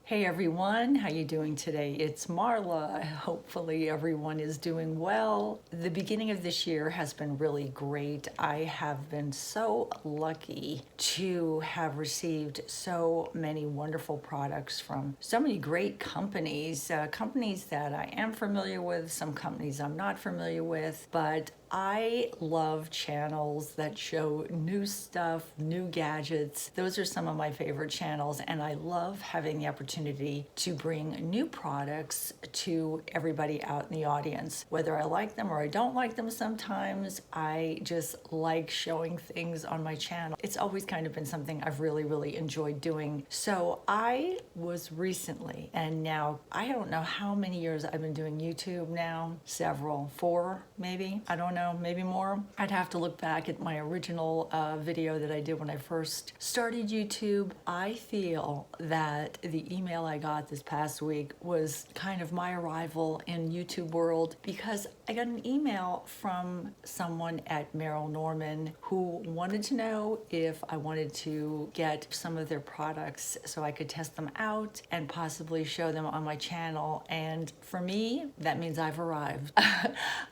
Hey everyone, how you doing today? It's Marla. Hopefully everyone is doing well. The beginning of this year has been really great. I have been so lucky to have received so many wonderful products from so many great companies, companies that I am familiar with, some companies I'm not familiar with, but I love channels that show new stuff, new gadgets. Those are some of my favorite channels, and I love having the opportunity to bring new products to everybody out in the audience. Whether I like them or I don't like them sometimes, I just like showing things on my channel. It's always kind of been something I've really enjoyed doing. So I was recently, and now I don't know how many years I've been doing YouTube now, several, 4 maybe, I don't know, maybe more. I'd have to look back at my original video that I did when I first started YouTube. I feel that the email I got this past week was kind of my arrival in YouTube world, because I got an email from someone at Merle Norman who wanted to know if I wanted to get some of their products so I could test them out and possibly show them on my channel. And for me, that means I've arrived.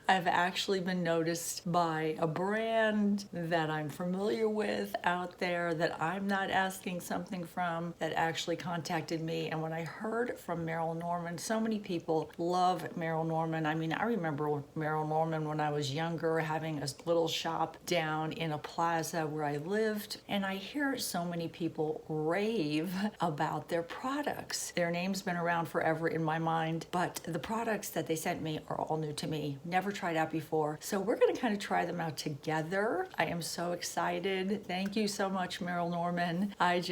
I've actually been noticed by a brand that I'm familiar with out there, that I'm not asking something from, that actually contacted me. And when I heard from Merle Norman, so many people love Merle Norman. I mean, I remember Merle Norman when I was younger, having a little shop down in a plaza where I lived, and I hear so many people rave about their products. Their name's been around forever in my mind, but the products that they sent me are all new to me, never tried out before. So we're going to kind of try them out together. I am so excited. Thank you so much, Merle Norman. It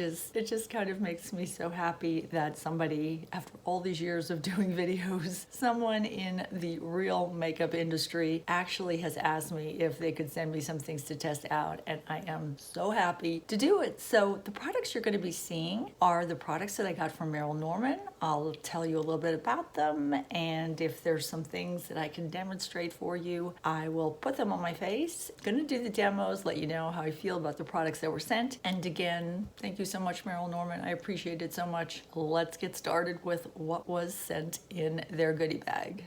just kind of makes me so happy that somebody, after all these years of doing videos, someone in the real makeup industry actually has asked me if they could send me some things to test out, and I am so happy to do it. So the products you're going to be seeing are the products that I got from Merle Norman. I'll tell you a little bit about them, and if there's some things that I can demonstrate for you, I will put them on my face. I'm gonna do the demos, let you know how I feel about the products that were sent. And again, thank you so much, Merle Norman. I appreciate it so much. Let's get started with what was sent in their goodie bag.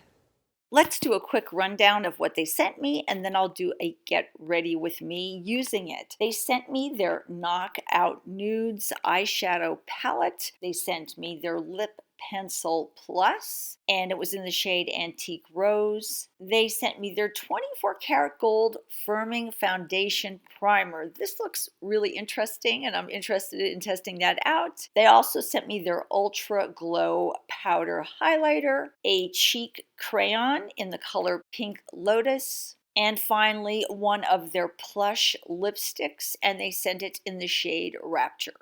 Let's do a quick rundown of what they sent me, and then I'll do a get ready with me using it. They sent me their Knockout Nudes eyeshadow palette. They sent me their lip pencil plus, and it was in the shade Antique Rose. They sent me their 24 karat gold firming foundation primer. This looks really interesting, and I'm interested in testing that out. They also sent me their ultra glow powder highlighter, a cheek crayon in the color Pink Lotus, and finally one of their plush lipsticks, and they sent it in the shade Rapture.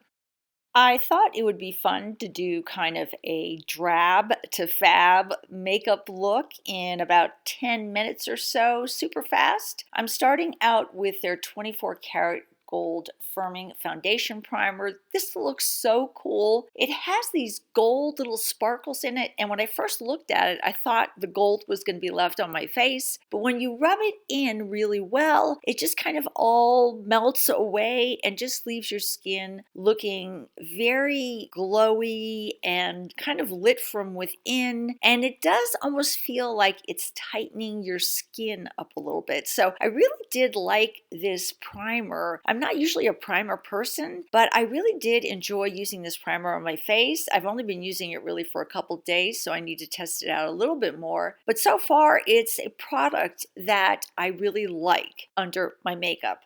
I thought it would be fun to do kind of a drab to fab makeup look in about 10 minutes or so, super fast. I'm starting out with their 24 karat gold firming foundation primer. This looks so cool. It has these gold little sparkles in it, and when I first looked at it, I thought the gold was going to be left on my face, but when you rub it in really well, it just kind of all melts away and just leaves your skin looking very glowy and kind of lit from within, and it does almost feel like it's tightening your skin up a little bit. So I really did like this primer. I'm not usually a primer person, but I really did enjoy using this primer on my face. I've only been using it really for a couple days, so I need to test it out a little bit more. But so far, it's a product that I really like under my makeup.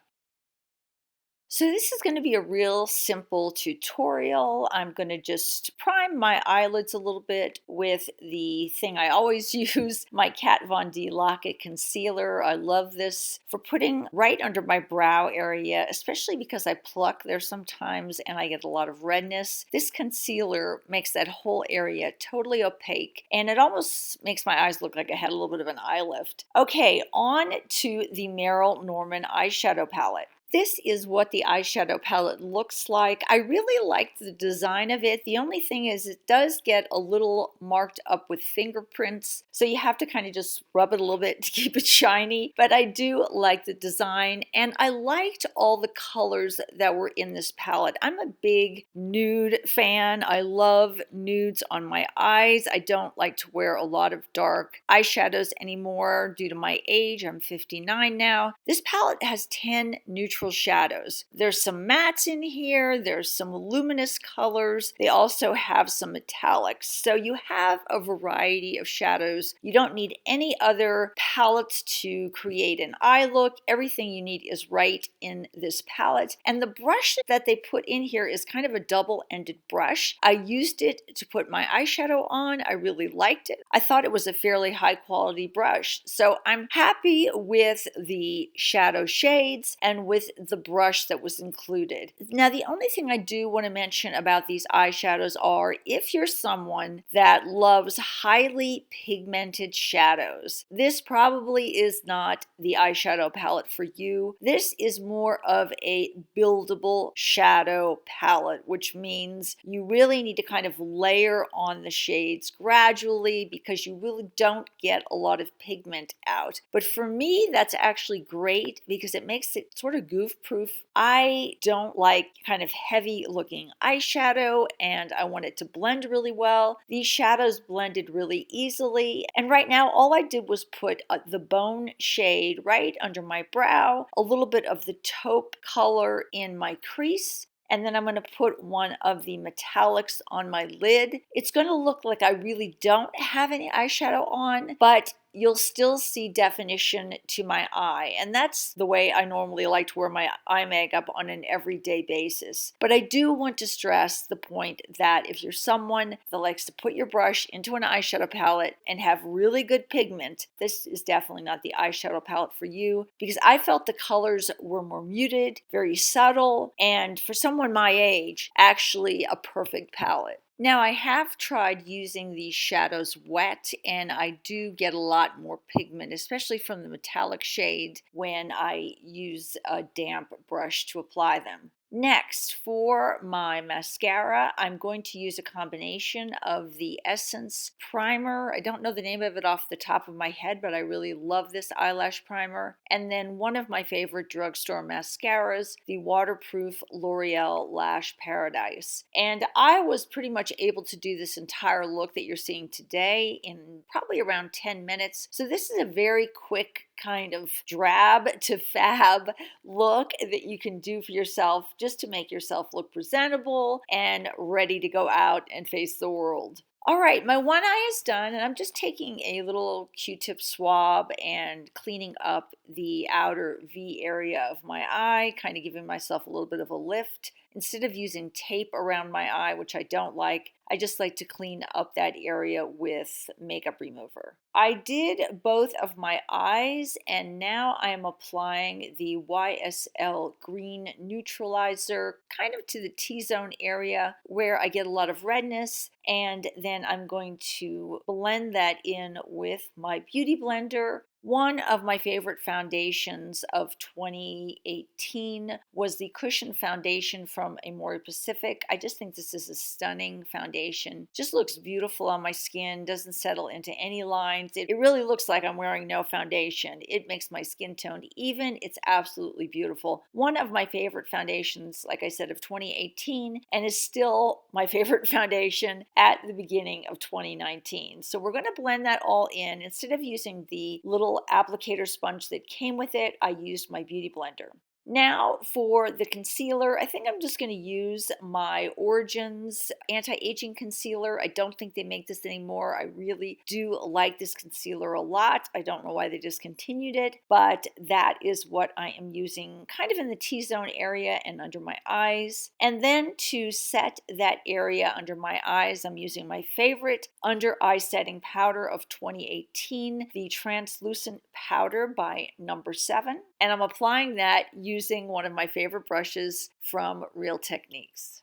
So this is going to be a real simple tutorial. I'm going to just prime my eyelids a little bit with the thing I always use, my Kat Von D Lock-It Concealer. I love this for putting right under my brow area, especially because I pluck there sometimes and I get a lot of redness. This concealer makes that whole area totally opaque, and it almost makes my eyes look like I had a little bit of an eye lift. Okay, on to the Merle Norman eyeshadow palette. This is what the eyeshadow palette looks like. I really like the design of it. The only thing is it does get a little marked up with fingerprints, so you have to kind of just rub it a little bit to keep it shiny. But I do like the design, and I liked all the colors that were in this palette. I'm a big nude fan. I love nudes on my eyes. I don't like to wear a lot of dark eyeshadows anymore due to my age. I'm 59 now. This palette has 10 neutral shadows. There's some mattes in here, there's some luminous colors. They also have some metallics. So you have a variety of shadows. You don't need any other palettes to create an eye look. Everything you need is right in this palette. And the brush that they put in here is kind of a double-ended brush. I used it to put my eyeshadow on. I really liked it. I thought it was a fairly high quality brush. So I'm happy with the shadow shades and with the brush that was included. Now, the only thing I do want to mention about these eyeshadows are if you're someone that loves highly pigmented shadows, this probably is not the eyeshadow palette for you. This is more of a buildable shadow palette, which means you really need to kind of layer on the shades gradually because you really don't get a lot of pigment out. But for me, that's actually great because it makes it sort of goof proof. I don't like kind of heavy looking eyeshadow and I want it to blend really well. These shadows blended really easily. And right now, all I did was put the bone shade right under my brow, a little bit of the taupe color in my crease, and then I'm going to put one of the metallics on my lid. It's going to look like I really don't have any eyeshadow on, but you'll still see definition to my eye. And that's the way I normally like to wear my eye makeup on an everyday basis. But I do want to stress the point that if you're someone that likes to put your brush into an eyeshadow palette and have really good pigment, this is definitely not the eyeshadow palette for you because I felt the colors were more muted, very subtle, and for someone my age, actually a perfect palette. Now, I have tried using these shadows wet, and I do get a lot more pigment, especially from the metallic shade when I use a damp brush to apply them. Next, for my mascara, I'm going to use a combination of the Essence Primer. I don't know the name of it off the top of my head, but I really love this eyelash primer. And then one of my favorite drugstore mascaras, the waterproof L'Oreal Lash Paradise. And I was pretty much able to do this entire look that you're seeing today in probably around 10 minutes. So this is a very quick kind of drab to fab look that you can do for yourself just to make yourself look presentable and ready to go out and face the world. All right, my one eye is done, and I'm just taking a little Q-tip swab and cleaning up the outer V area of my eye, kind of giving myself a little bit of a lift. Instead of using tape around my eye, which I don't like, I just like to clean up that area with makeup remover. I did both of my eyes, and now I am applying the YSL Green Neutralizer kind of to the T-zone area where I get a lot of redness, and then I'm going to blend that in with my Beauty Blender. One of my favorite foundations of 2018 was the Cushion Foundation from Amore Pacific. I just think this is a stunning foundation. Just looks beautiful on my skin, doesn't settle into any lines. It really looks like I'm wearing no foundation. It makes my skin tone even. It's absolutely beautiful. One of my favorite foundations, like I said, of 2018, and is still my favorite foundation at the beginning of 2019. So we're going to blend that all in. Instead of using the little applicator sponge that came with it, I used my Beauty Blender. Now for the concealer, I think I'm just going to use my Origins anti-aging concealer. I don't think they make this anymore. I really do like this concealer a lot. I don't know why they discontinued it, but that is what I am using kind of in the T-zone area and under my eyes. And then to set that area under my eyes, I'm using my favorite under eye setting powder of 2018, the Translucent Powder by Number 7. And I'm applying that using one of my favorite brushes from Real Techniques.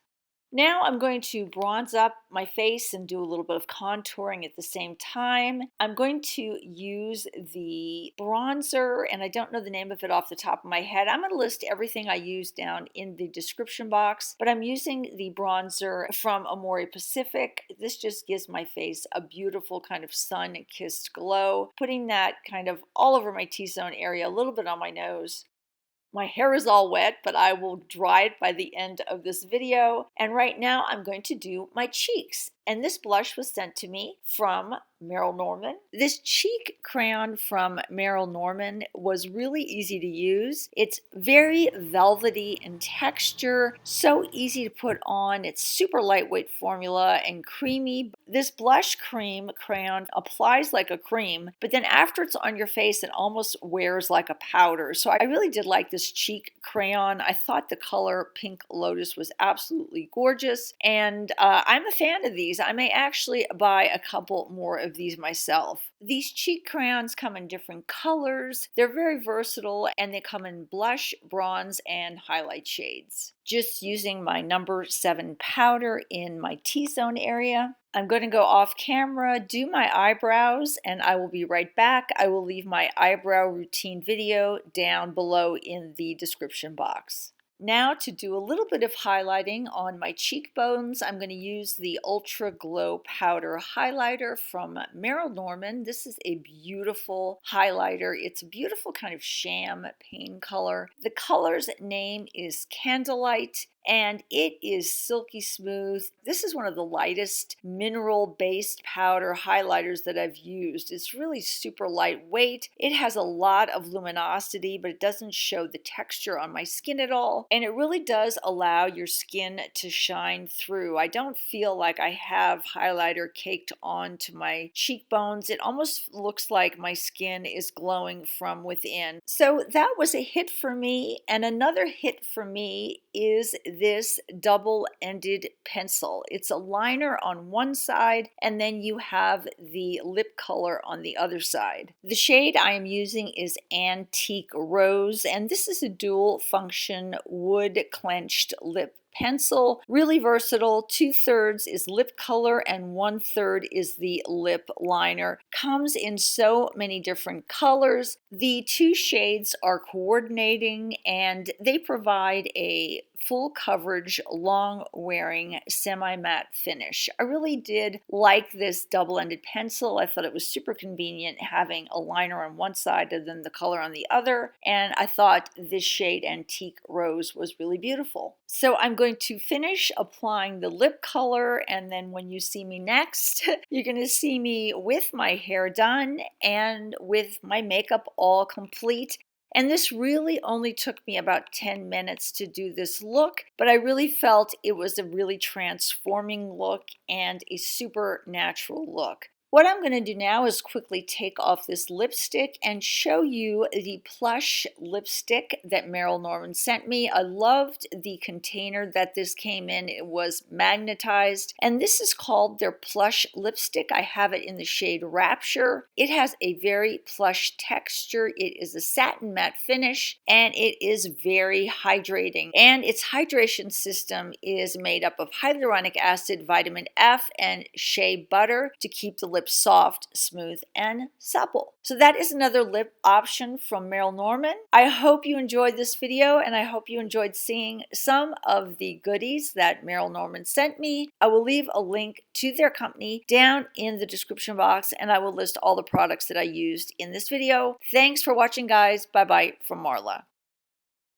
Now I'm going to bronze up my face and do a little bit of contouring at the same time. I'm going to use the bronzer, and I don't know the name of it off the top of my head. I'm going to list everything I use down in the description box, but I'm using the bronzer from Amore Pacific. This just gives my face a beautiful kind of sun-kissed glow, putting that kind of all over my T-zone area, a little bit on my nose. My hair is all wet, but I will dry it by the end of this video. And right now I'm going to do my cheeks. And this blush was sent to me from Merle Norman. This cheek crayon from Merle Norman was really easy to use. It's very velvety in texture, so easy to put on. It's super lightweight formula and creamy. This blush cream crayon applies like a cream, but then after it's on your face, it almost wears like a powder. So I really did like this cheek crayon. I thought the color Pink Lotus was absolutely gorgeous, and I'm a fan of these. I may actually buy a couple more of these myself. These cheek crayons come in different colors. They're very versatile, and they come in blush, bronze, and highlight shades. Just using my number 7 powder in my T-zone area. I'm going to go off camera, do my eyebrows, and I will be right back. I will leave my eyebrow routine video down below in the description box. Now to do a little bit of highlighting on my cheekbones, I'm going to use the Ultra Glow Powder Highlighter from Merle Norman. This is a beautiful highlighter. It's a beautiful kind of champagne color. The color's name is Candlelight, and it is silky smooth. This is one of the lightest mineral-based powder highlighters that I've used. It's really super lightweight. It has a lot of luminosity, but it doesn't show the texture on my skin at all. And it really does allow your skin to shine through. I don't feel like I have highlighter caked onto my cheekbones. It almost looks like my skin is glowing from within. So that was a hit for me. And another hit for me is this double-ended pencil. It's a liner on one side, and then you have the lip color on the other side. The shade I am using is Antique Rose, and this is a dual function wood clenched lip pencil. Really versatile. 2/3 is lip color and 1/3 is the lip liner. Comes in so many different colors. The two shades are coordinating, and they provide a full coverage, long wearing, semi-matte finish. I really did like this double-ended pencil. I thought it was super convenient having a liner on one side and then the color on the other. And I thought this shade Antique Rose was really beautiful. So I'm going to finish applying the lip color, and then when you see me next, you're going to see me with my hair done and with my makeup all complete. And this really only took me about 10 minutes to do this look, but I really felt it was a really transforming look and a super natural look. What I'm going to do now is quickly take off this lipstick and show you the plush lipstick that Merle Norman sent me. I loved the container that this came in. It was magnetized, and this is called their plush lipstick. I have it in the shade Rapture. It has a very plush texture. It is a satin matte finish, and it is very hydrating. And its hydration system is made up of hyaluronic acid, vitamin F, and shea butter to keep the lips soft, smooth, and supple. So that is another lip option from Merle Norman. I hope you enjoyed this video, and I hope you enjoyed seeing some of the goodies that Merle Norman sent me. I will leave a link to their company down in the description box, and I will list all the products that I used in this video. Thanks for watching, guys. Bye-bye from Marla.